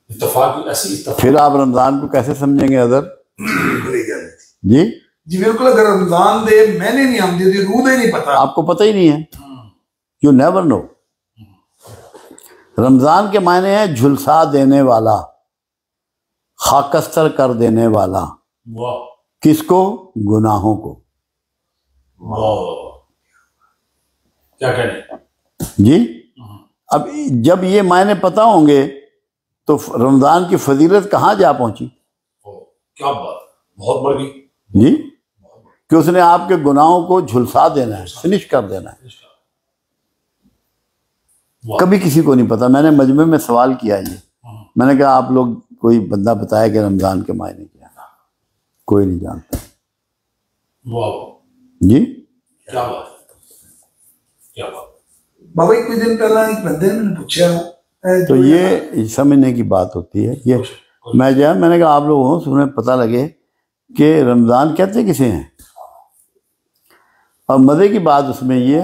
اتفاق ایسی اتفاق. پھر آپ رمضان کو کیسے سمجھیں گے حضرت؟ جی جی بالکل. اگر رمضان دے میں نے نہیں آمدی دی روح دے نہیں پتا، آپ کو پتہ ہی نہیں ہے. You never know. رمضان کے معنی ہے جھلسا دینے والا، خاکستر کر دینے والا. واہ کس کو؟ گناہوں کو. واہ کیا کہنے. جی اب جب یہ معنی پتہ ہوں گے تو رمضان کی فضیلت کہاں جا پہنچی؟ کیا بات، بہت بڑھ گئی. جی کہ اس نے آپ کے گناہوں کو جھلسا دینا ہے، فنش کر دینا ہے. کبھی کسی کو نہیں پتا. میں نے مجمع میں سوال کیا یہ، میں نے کہا آپ لوگ کوئی بندہ بتائے کہ رمضان کے معنی کیا ہے. کوئی نہیں جانتا. جی کیا بات کیا بات. بابا ایک کچھ دن پہلا ایک بندے نے پوچھا تو یہ سمجھنے کی بات ہوتی ہے. یہ میں نے کہا آپ لوگ ہوں سنیں پتہ لگے کہ رمضان کہتے کسے ہیں. اور مزے کی بات اس میں یہ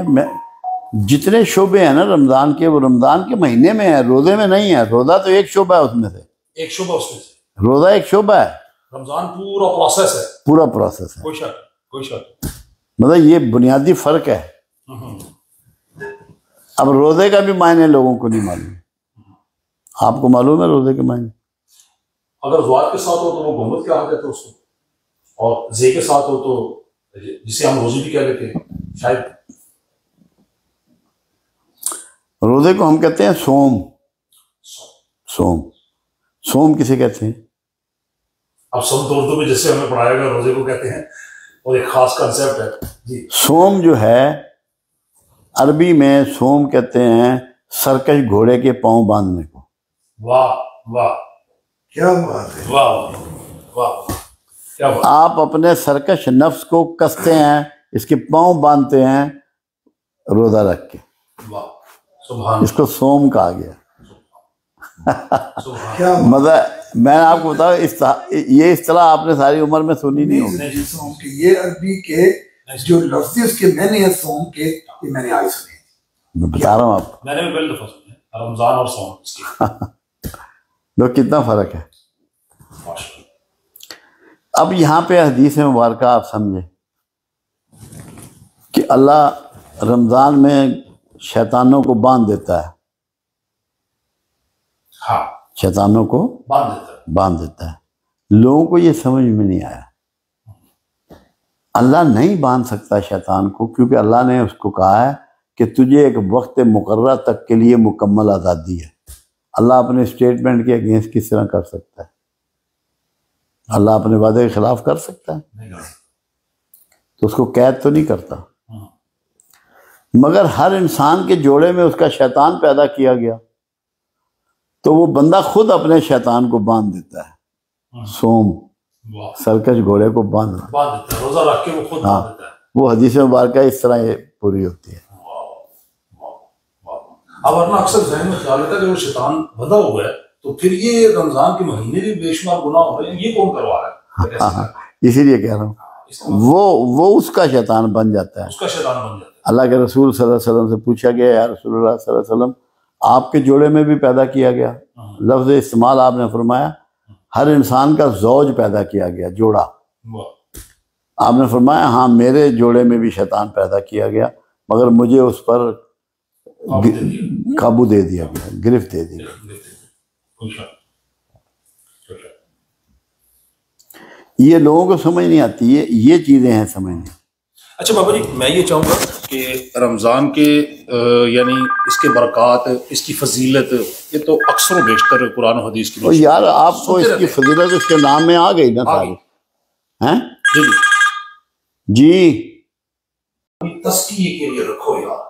جتنے شعبے ہیں نا رمضان کے، وہ رمضان کے مہینے میں ہیں، روزے میں نہیں ہے. روزہ تو ایک شعبہ ہے اس میں سے، ایک شعبہ اس میں سے. روزہ ایک شعبہ ہے. رمضان پورا پروسیس ہے. پورا پروسیس ہے. کوئی شک کوئی شک. مطلب یہ بنیادی فرق ہے. اب روزے کا بھی معنی لوگوں کو نہیں معلوم. آپ کو معلوم ہے روزے کے معنی؟ اگر زوات کے ساتھ ہو تو وہ گنبد کیا کہتے ہیں اس کو، اور زے کے ساتھ ہو تو جسے ہم روزی بھی کہہ لیتے ہیں شاید. روزے کو ہم کہتے ہیں سوم. سوم کسے کہتے ہیں؟ اب سب اردو میں جیسے ہمیں پڑھایا گیا روزے کو کہتے ہیں، اور ایک خاص کنسیپٹ ہے. جی سوم جو ہے عربی میں سوم کہتے ہیں سرکش گھوڑے کے پاؤں باندھنے کو. واہ واہ کیا بات ہے. واہ واہ کیا بات. آپ اپنے سرکش نفس کو کستے ہیں، اس کے پاؤں باندھتے ہیں روزہ رکھ کے. واہ سبحان اس کو سوم کہا گیا. سبحان. مزہ. میں آپ کو بتاؤں یہ اصطلاح آپ نے ساری عمر میں سنی نہیں ہوگی. سوم کے یہ عربی کے جو لفظ اس کے میں نے ہے سوم کے، یہ میں نے آج سنے. میں بتا رہا ہوں آپ کو. میں نے بھی پہلی دفعہ سنا رمضان اور سوم اس کی. لوگ کتنا فرق ہے. اب یہاں پہ حدیث مبارکہ آپ سمجھے کہ اللہ رمضان میں شیطانوں کو باندھ دیتا ہے. ہاں شیطانوں کو باندھ دیتا ہے. لوگوں کو یہ سمجھ میں نہیں آیا. اللہ نہیں باندھ سکتا شیطان کو، کیونکہ اللہ نے اس کو کہا ہے کہ تجھے ایک وقت مقررہ تک کے لیے مکمل آزادی ہے. اللہ اپنے اسٹیٹمنٹ کے اگینسٹ کس طرح کر سکتا ہے؟ اللہ اپنے وعدے کے خلاف کر سکتا ہے؟ تو اس کو قید تو نہیں کرتا. مگر ہر انسان کے جوڑے میں اس کا شیطان پیدا کیا گیا، تو وہ بندہ خود اپنے شیطان کو باندھ دیتا ہے. سوم سرکش گھوڑے کو باندھ دیتا ہے، روزہ رکھ کے وہ خود باندھ دیتا ہے. وہ حدیث مبارکہ اس طرح یہ پوری ہوتی ہے. اب ورنہ اکثر ذہن میں خیال رہتا ہے کہ وہ شیطان بندہ ہوا ہے تو پھر یہ رمضان کے مہینے بھی بے شمار گناہ ہو رہے ہیں، یہ کون کروا رہا ہے؟ ہاں اسی لیے کہہ رہا ہوں وہ اس کا شیطان بن جاتا ہے. اس کا شیطان بن جاتا ہے. اللہ کے رسول صلی اللہ علیہ وسلم سے پوچھا گیا یا رسول اللہ صلی اللہ علیہ وسلم آپ کے جوڑے میں بھی پیدا کیا گیا؟ لفظ استعمال آپ نے فرمایا ہر انسان کا زوج پیدا کیا گیا، جوڑا. آپ نے فرمایا ہاں میرے جوڑے میں بھی شیطان پیدا کیا گیا، مگر مجھے اس پر قابو دے دیا گیا، گرفت دے دی گئی. یہ لوگوں کو سمجھ نہیں آتی. یہ چیزیں ہیں سمجھنے. اچھا بابا جی میں یہ چاہوں گا کہ رمضان کے یعنی اس کے برکات، اس کی فضیلت، یہ تو اکثر و بیشتر قرآن و حدیث کی یار آپ کو اس کی فضیلت اس کے نام میں آ گئی نا ساری. ہیں جی تزکیے کے لیے رکھو یار.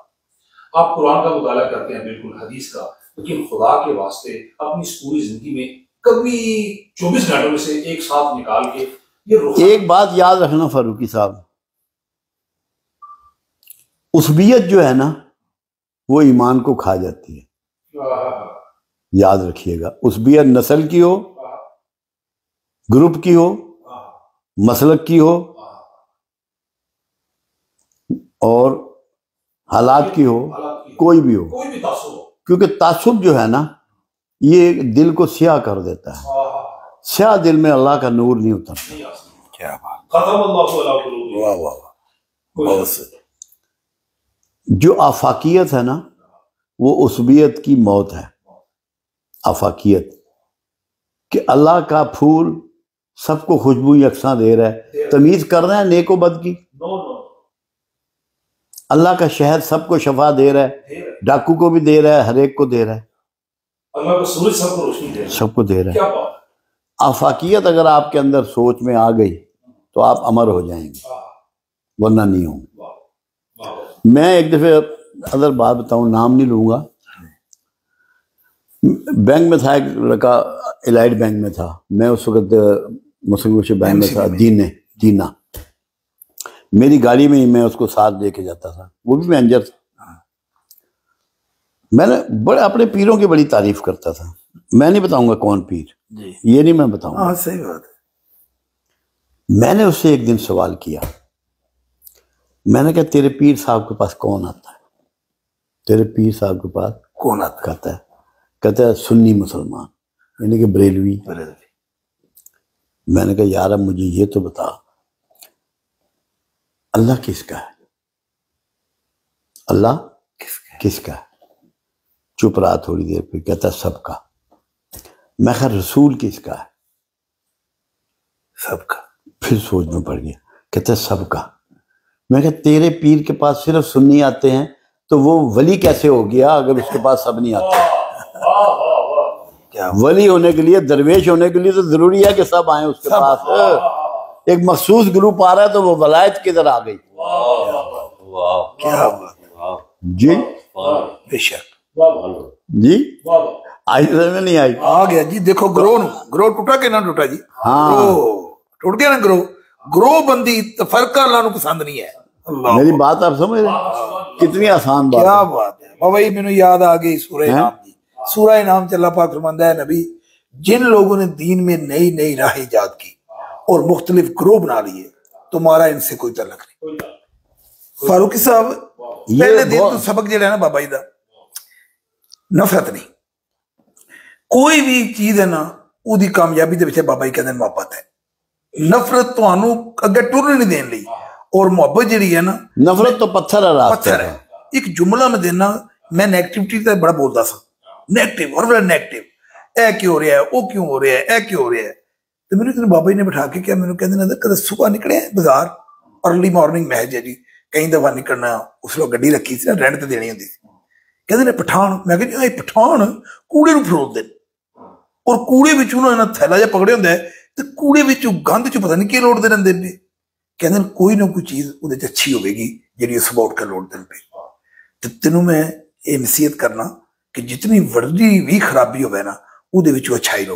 آپ قرآن کا مطالعہ کرتے ہیں بالکل، حدیث کا، لیکن خدا کے واسطے اپنی اس پوری زندگی میں کبھی 24 گھنٹوں میں سے ایک ساتھ نکال کے یہ ایک بات یاد رکھنا فاروقی صاحب، عصبیت جو ہے نا وہ ایمان کو کھا جاتی ہے. یاد رکھیے گا، عصبیت نسل کی ہو، گروپ کی ہو، مسلک کی ہو، اور حالات کی ہو، کوئی بھی ہو. کیونکہ تعصب جو ہے نا یہ دل کو سیاہ کر دیتا ہے. سیاہ دل میں اللہ کا نور نہیں اترتا. کیا بات. ختم اللہ علی قلوبہم. واہ واہ واہ. بہت سے. جو آفاقیت ہے نا وہ عصبیت کی موت ہے. آفاقیت کہ اللہ کا پھول سب کو خوشبو یکساں دے رہا ہے. تمیز کر رہے ہیں نیک و بد کی. اللہ کا شہد سب کو شفا دے رہا ہے. ڈاکو کو بھی دے رہا ہے, ہر ایک کو دے رہا ہے. اللہ کا سورج سب کو روشنی دے رہا ہے. سب کو دے رہا ہے. کیا بات. آفاقیت اگر آپ کے اندر سوچ میں آ گئی تو آپ امر ہو جائیں گے, ورنہ نہیں ہوں. میں ایک دفعہ اگر بات بتاؤں, نام نہیں لوں گا, بینک میں تھا ایک لڑکا, الائٹ بینک میں تھا. میں اس وقت مسلم بینک میں تھا, دینا. میری گاڑی میں ہی میں اس کو ساتھ لے کے جاتا تھا, وہ بھی مینیجر تھا. میں نے بڑے اپنے پیروں کی بڑی تعریف کرتا تھا. میں نہیں بتاؤں گا کون پیر, یہ نہیں میں بتاؤں گا. ہاں صحیح بات ہے. میں نے اس سے ایک دن سوال کیا. میں نے کہا تیرے پیر صاحب کے پاس کون آتا ہے؟ تیرے پیر صاحب کے پاس کون آتا ہے؟ کہتا ہے سنی مسلمان, یعنی کہ بریلوی. میں نے کہا یار اب مجھے یہ تو بتا, اللہ کس کا ہے؟ اللہ کس کا ہے؟ چپ رہا تھوڑی دیر پہ, کہتا ہے سب کا. میں کہا رسول کس کا ہے؟ سب کا. پھر سوچ میں پڑ گیا, کہتا ہے سب کا. میں کہا تیرے پیر کے پاس صرف سنی آتے ہیں تو وہ ولی کیسے ہو گیا اگر اس کے پاس سب نہیں آتے؟ ولی ہونے کے لیے, درویش ہونے کے لیے تو ضروری ہے کہ سب آئیں اس کے پاس. ایک مخصوص گروپ آ رہا ہے تو وہ ولایت کدھر آ گئی؟ کیا بات. جی بے شک. جی آئی سمجھ میں نہیں آئی؟ آ گیا جی. دیکھو گروہ ٹوٹا کہ نہ ٹوٹا جی؟ ہاں ٹوٹ گیا نا گروہ بندی. فرقہ اللہ نو پسند نہیں ہے. میری بات آپ سمجھ رہے ہیں؟ کتنی آسان بات. کیا بات ہے بھائی. میں نے یاد آ گئی سورہ انعام جی. سورہ انعام سے اللہ پاک فرماتا ہے نبی جن لوگوں نے دین میں نئی راہ ایجاد کی اور مختلف گروہ بنا لیے تمہارا ان سے کوئی تعلق نہیں. فاروقی صاحب پہلے دن تو سبق جڑا ہے نا بابا جی دا, نفرت نہیں. کوئی بھی چیز ہے نا وہ دی کامیابی دے پیچھے بابا جی کہتے ہیں محبت ہے. نفرت تانوں اگے ٹرن نہیں دین لئی, اور محبت جڑی ہے نا, نفرت تو پتھر ہے. ایک جملہ میں دینا, میں نیگیٹیوٹی تے بڑا بولتا سا, نیگیٹو اور بڑا نیگیٹو, اے کیوں ہو رہا ہے, وہ کیوں ہو رہا ہے, اے کیوں ہو رہا ہے. تو میرے کسی بابا جی نے بٹھا کے کیا میرے کہتے ہیں کدے صبح نکلے ہیں بازار, ارلی مارننگ محج ہے جی, کئی دفعہ نکلنا, اس وقت گڈی رکھی سی نا, رینٹ تے دینی ہوندی سی. کہتے ہیں پٹھان. میں کہ جی پٹھان کوڑے نو فروت دین, اور کوڑے وچوں نا تھیلا جہا پکڑے ہوندا ہے تے کوڑے وچوں گند چ پتہ نہیں کی لوڑ دے رہندے نے. کہندے کوئی نہ کوئی چیز اودے تے اچھی ہوے گی جڑی اس اٹھ کے لوڑ دین پہ. تے تینوں میں یہ نصیحت کرنا کہ جتنی ورڈی بھی خرابی ہوے نا اودے وچوں اچھائی لوڑ